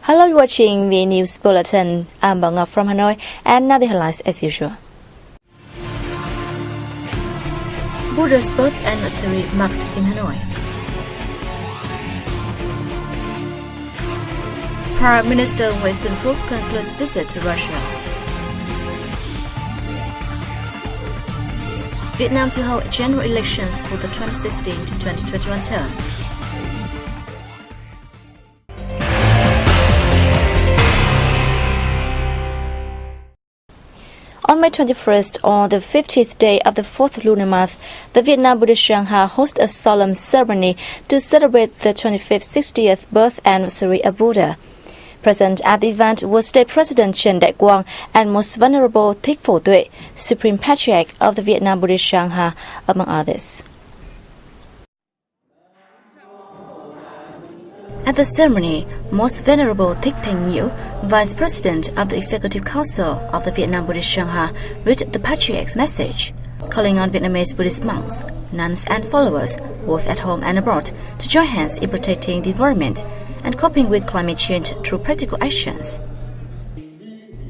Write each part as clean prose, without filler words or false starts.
Hello, you're watching the News Bulletin. I'm Bang Ngọc from Hanoi, and now the headlines as usual. Buddha's birth anniversary marked in Hanoi. Prime Minister Nguyễn Xuân Phúc concludes visit to Russia. Vietnam to hold general elections for the 2016 to 2021 term. On May 21st, on the 50th day of the 4th lunar month, the Vietnam Buddhist Sangha hosted a solemn ceremony to celebrate the 25th 60th birth anniversary of Buddha. Present at the event was State President Trần Đại Quang and Most Venerable Thích Phổ Tuệ, Supreme Patriarch of the Vietnam Buddhist Sangha, among others. At the ceremony, Most Venerable Thích Thanh Nhiêu, Vice President of the Executive Council of the Vietnam Buddhist Sangha, read the Patriarch's message, calling on Vietnamese Buddhist monks, nuns and followers, both at home and abroad, to join hands in protecting the environment and coping with climate change through practical actions.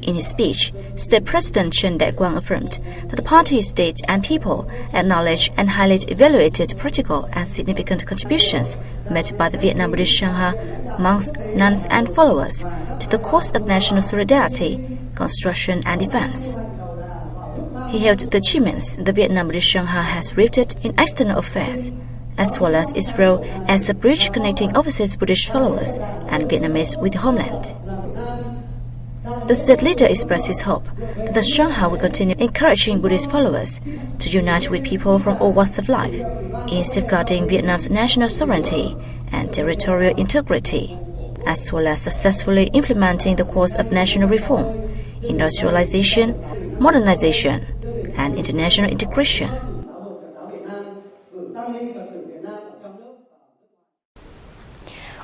In his speech, State President Trần Đại Quang affirmed that the party, state and people acknowledge and highly evaluated practical and significant contributions made by the Vietnam Buddhist Sangha, monks, nuns and followers to the cause of national solidarity, construction and defense. He hailed the achievements the Vietnam Buddhist Sangha has reaped in external affairs, as well as its role as a bridge connecting overseas Buddhist followers and Vietnamese with the homeland. The state leader expressed his hope that the Sangha will continue encouraging Buddhist followers to unite with people from all walks of life in safeguarding Vietnam's national sovereignty and territorial integrity, as well as successfully implementing the course of national reform, industrialization, modernization, and international integration.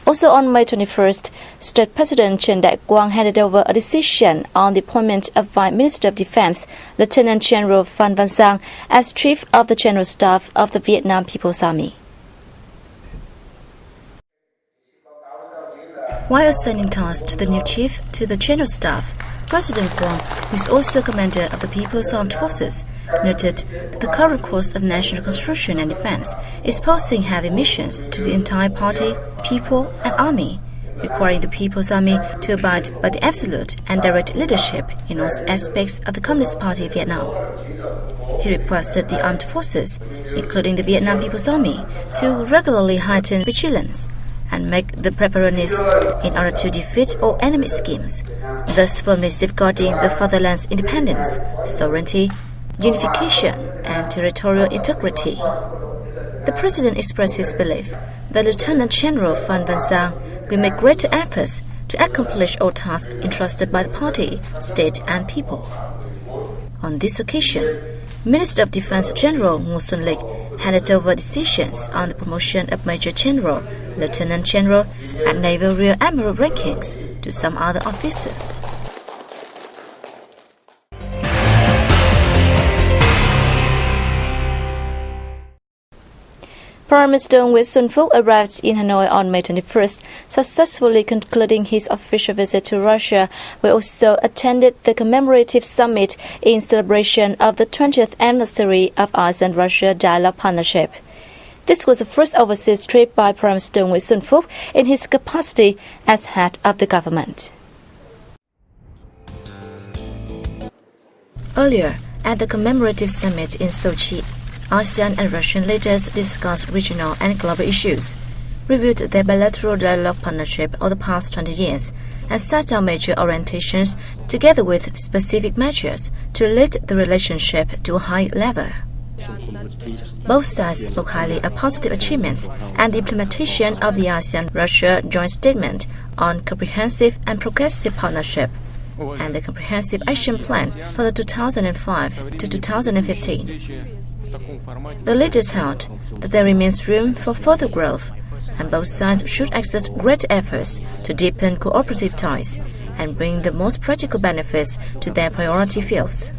Also on May 21st, State President Trần Đại Quang handed over a decision on the appointment of Vice Minister of Defense, Lieutenant General Phan Van Sang, as Chief of the General Staff of the Vietnam People's Army. While assigning tasks to the new chief to the General Staff, President Quang, who is also commander of the People's Armed Forces, noted that the current course of national construction and defense is posing heavy missions to the entire party, people, and army, requiring the People's Army to abide by the absolute and direct leadership in all aspects of the Communist Party of Vietnam. He requested the armed forces, including the Vietnam People's Army, to regularly heighten vigilance and make the preparations in order to defeat all enemy schemes, thus firmly safeguarding the fatherland's independence, sovereignty, unification, and territorial integrity. The President expressed his belief that Lieutenant General Phan Van Sang will make greater efforts to accomplish all tasks entrusted by the party, state, and people. On this occasion, Minister of Defense General Ngô Xuân Lịch handed over decisions on the promotion of Major General, Lieutenant General, and Naval Rear Admiral rankings to some other officers. Prime Minister Nguyễn Xuân Phúc arrived in Hanoi on May 21st, successfully concluding his official visit to Russia, where also attended the commemorative summit in celebration of the 20th anniversary of ASEAN-Russia Dialogue Partnership. This was the first overseas trip by Prime Minister Nguyễn Xuân Phúc in his capacity as head of the government. Earlier, at the commemorative summit in Sochi, ASEAN and Russian leaders discussed regional and global issues, reviewed their bilateral dialogue partnership over the past 20 years, and set out major orientations together with specific measures to lift the relationship to a high level. Both sides spoke highly of positive achievements and the implementation of the ASEAN-Russia Joint Statement on Comprehensive and Progressive Partnership and the Comprehensive Action Plan for the 2005 to 2015. The leaders held that there remains room for further growth, and both sides should exert great efforts to deepen cooperative ties and bring the most practical benefits to their priority fields.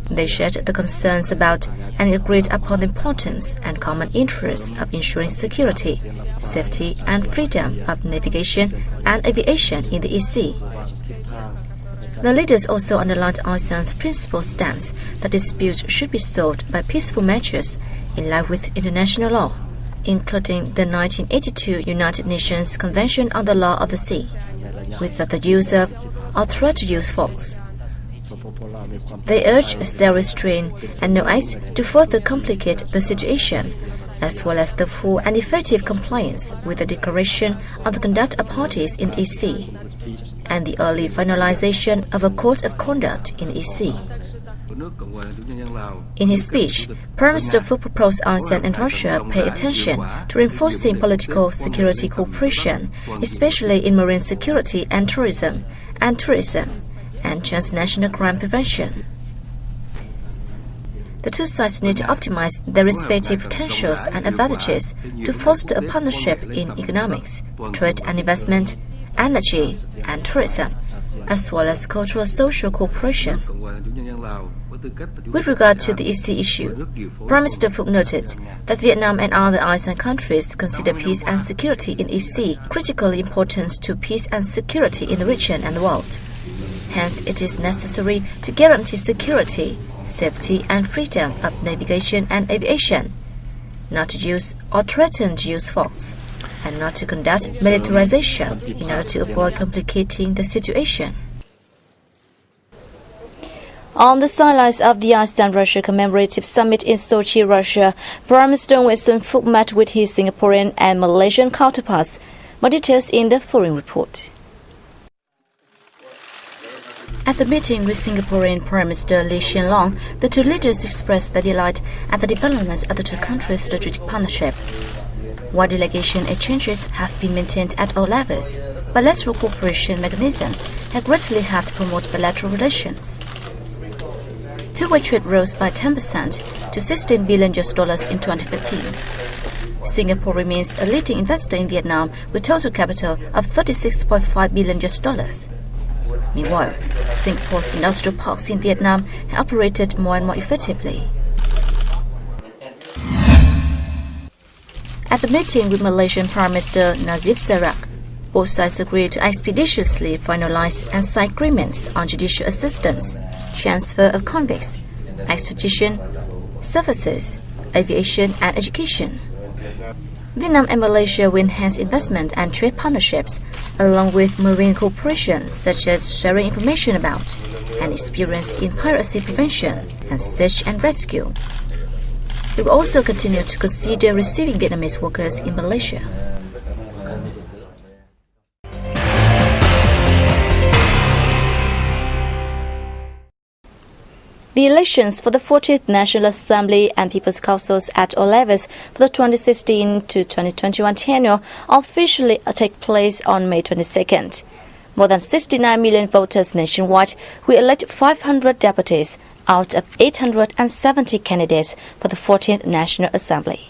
They shared the concerns about and agreed upon the importance and common interests of ensuring security, safety, and freedom of navigation and aviation in the EC. The leaders also underlined ASEAN's principal stance that disputes should be solved by peaceful measures in line with international law, including the 1982 United Nations Convention on the Law of the Sea, without the use of or threat to use force. They urged self-restraint and no acts to further complicate the situation, as well as the full and effective compliance with the Declaration on the Conduct of Parties in EC, and the early finalization of a Code of Conduct in EC. In his speech, Prime Minister Phuc proposed ASEAN and Russia pay attention to reinforcing political security cooperation, especially in marine security and tourism, and transnational crime prevention. The two sides need to optimize their respective potentials and advantages to foster a partnership in economics, trade and investment, energy and tourism, as well as cultural social cooperation. With regard to the EC issue, Prime Minister Phuc noted that Vietnam and other ASEAN countries consider peace and security in EC critically important to peace and security in the region and the world. Hence, it is necessary to guarantee security, safety, and freedom of navigation and aviation, not to use or threaten to use force, and not to conduct militarization in order to avoid complicating the situation. On the sidelines of the ASEAN-Russia Commemorative Summit in Sochi, Russia, Prime Minister Nguyen Xuan Phuc met with his Singaporean and Malaysian counterparts. More details in the following report. At the meeting with Singaporean Prime Minister Lee Hsien Loong, the two leaders expressed their delight at the developments of the two countries' strategic partnership. While delegation exchanges have been maintained at all levels, bilateral cooperation mechanisms have greatly helped promote bilateral relations. Two-way trade rose by 10% to $16 billion in 2015. Singapore remains a leading investor in Vietnam with total capital of $36.5 billion. Meanwhile, Singapore's industrial parks in Vietnam have operated more and more effectively. At the meeting with Malaysian Prime Minister Nazif Sarak, both sides agreed to expeditiously finalize and sign agreements on judicial assistance, transfer of convicts, extradition, services, aviation, and education. Vietnam and Malaysia will enhance investment and trade partnerships, along with marine cooperation such as sharing information about and experience in piracy prevention and search and rescue. We will also continue to consider receiving Vietnamese workers in Malaysia. The elections for the 14th National Assembly and People's Councils at all levels for the 2016 to 2021 tenure officially take place on May 22nd. More than 69 million voters nationwide will elect 500 deputies out of 870 candidates for the 14th National Assembly.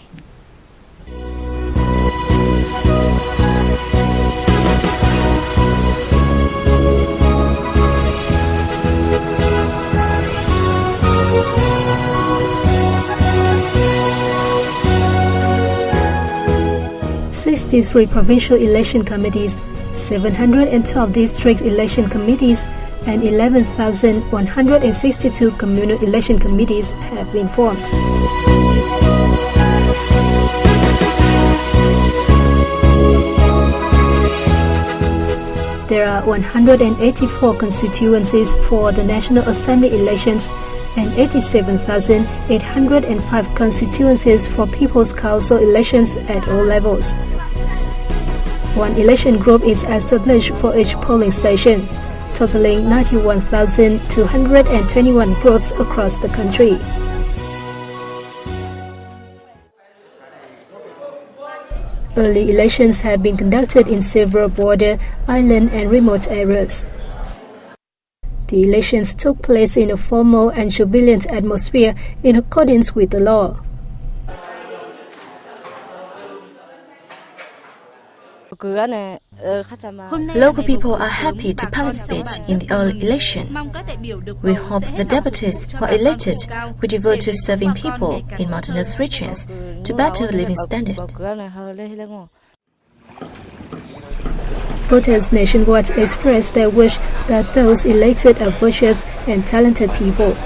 "63 provincial election committees, 712 district election committees, and 11,162 communal election committees have been formed. There are 184 constituencies for the National Assembly elections and 87,805 constituencies for People's Council elections at all levels. One election group is established for each polling station, totaling 91,221 groups across the country. Early elections have been conducted in several border, island, and remote areas. The elections took place in a formal and jubilant atmosphere in accordance with the law. Local people are happy to participate in the early election. We hope the deputies who are elected will devote to serving people in mountainous regions to better living standard. Voters nationwide expressed their wish that those elected are virtuous and talented people,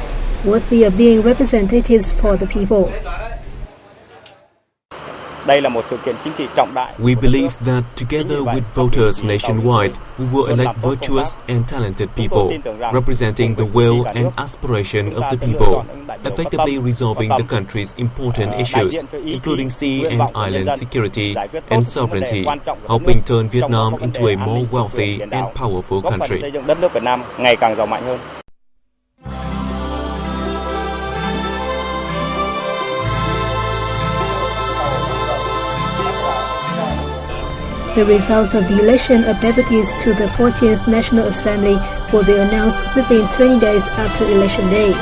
worthy of being representatives for the people. We believe that together with voters nationwide, we will elect virtuous and talented people, representing the will and aspiration of the people, effectively resolving the country's important issues, including sea and island security and sovereignty, helping turn Vietnam into a more wealthy and powerful country. The results of the election of deputies to the 14th National Assembly will be announced within 20 days after Election Day.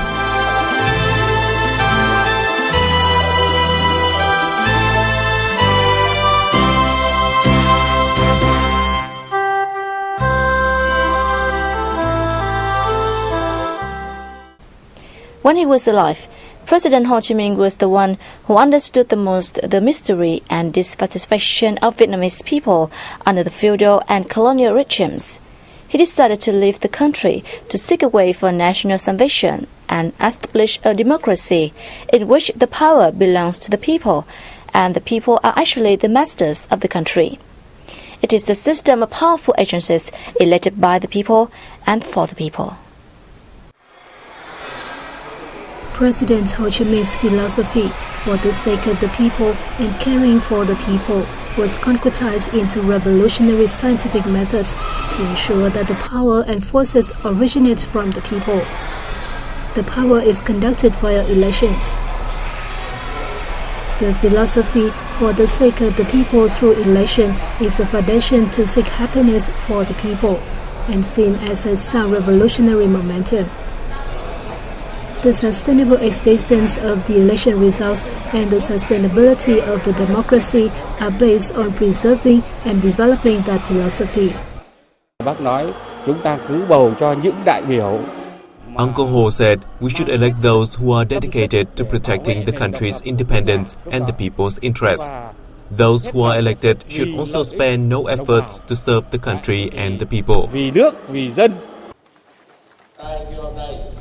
When he was alive, President Ho Chi Minh was the one who understood the most the misery and dissatisfaction of Vietnamese people under the feudal and colonial regimes. He decided to leave the country to seek a way for national salvation and establish a democracy in which the power belongs to the people, and the people are actually the masters of the country. It is the system of powerful agencies elected by the people and for the people. President Ho Chi Minh's philosophy for the sake of the people and caring for the people was concretized into revolutionary scientific methods to ensure that the power and forces originate from the people. The power is conducted via elections. The philosophy for the sake of the people through election is a foundation to seek happiness for the people and seen as a sound revolutionary momentum. The sustainable existence of the election results and the sustainability of the democracy are based on preserving and developing that philosophy. Uncle Ho said we should elect those who are dedicated to protecting the country's independence and the people's interests. Those who are elected should also spare no efforts to serve the country and the people.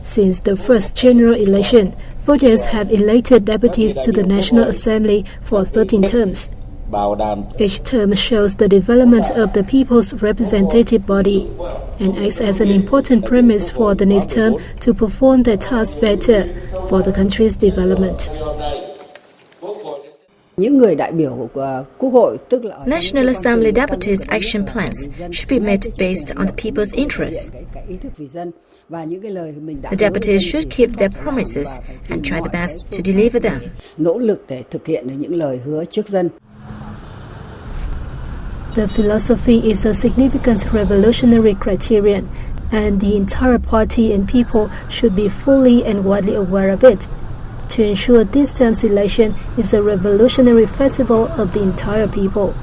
Since the first general election, voters have elected deputies to the National Assembly for 13 terms. Each term shows the development of the people's representative body and acts as an important premise for the next term to perform their task better for the country's development. National Assembly deputies' action plans should be made based on the people's interests. The deputies should keep their promises and try the best to deliver them. The philosophy is a significant revolutionary criterion, and the entire party and people should be fully and widely aware of it, to ensure this term's election is a revolutionary festival of the entire people.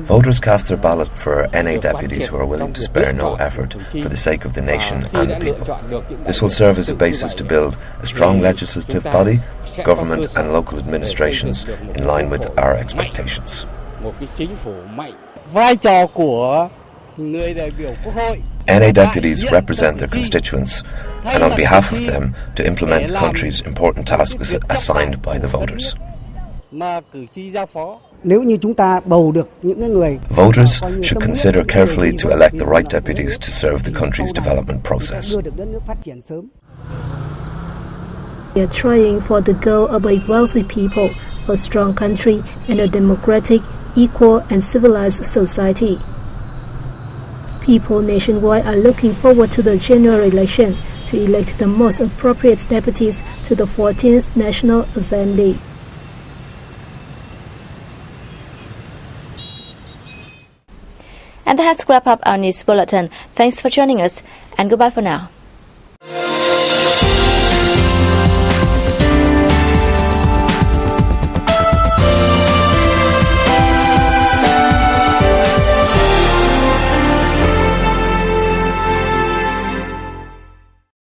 Voters cast their ballot for NA deputies who are willing to spare no effort for the sake of the nation and the people. This will serve as a basis to build a strong legislative body, government and local administrations in line with our expectations. NA deputies represent their constituents and on behalf of them to implement the country's important tasks assigned by the voters. Voters should consider carefully to elect the right deputies to serve the country's development process. We are trying for the goal of a wealthy people, a strong country, and a democratic, equal, and civilized society. People nationwide are looking forward to the general election to elect the most appropriate deputies to the 14th National Assembly. And that has wrapped up our news bulletin. Thanks for joining us, and goodbye for now.